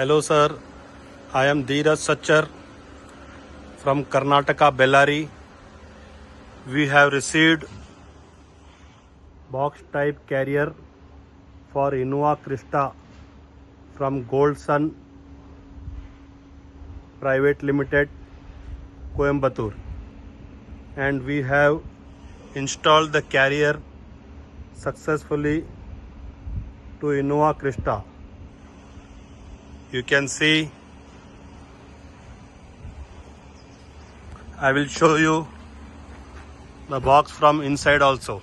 Hello sir, I am Dheeraj Sachar from Karnataka, Bellary. We have received box type carrier for Innova Crysta from Goldsun Private Limited, Coimbatore, and we have installed the carrier successfully to Innova Crysta. You can see, I will show you the box from inside also.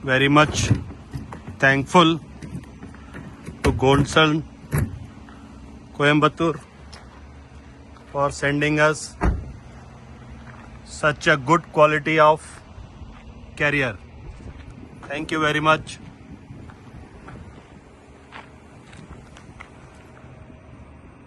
Very much thankful to Goldsun Coimbatore for sending us such a good quality of carrier. Thank you very much.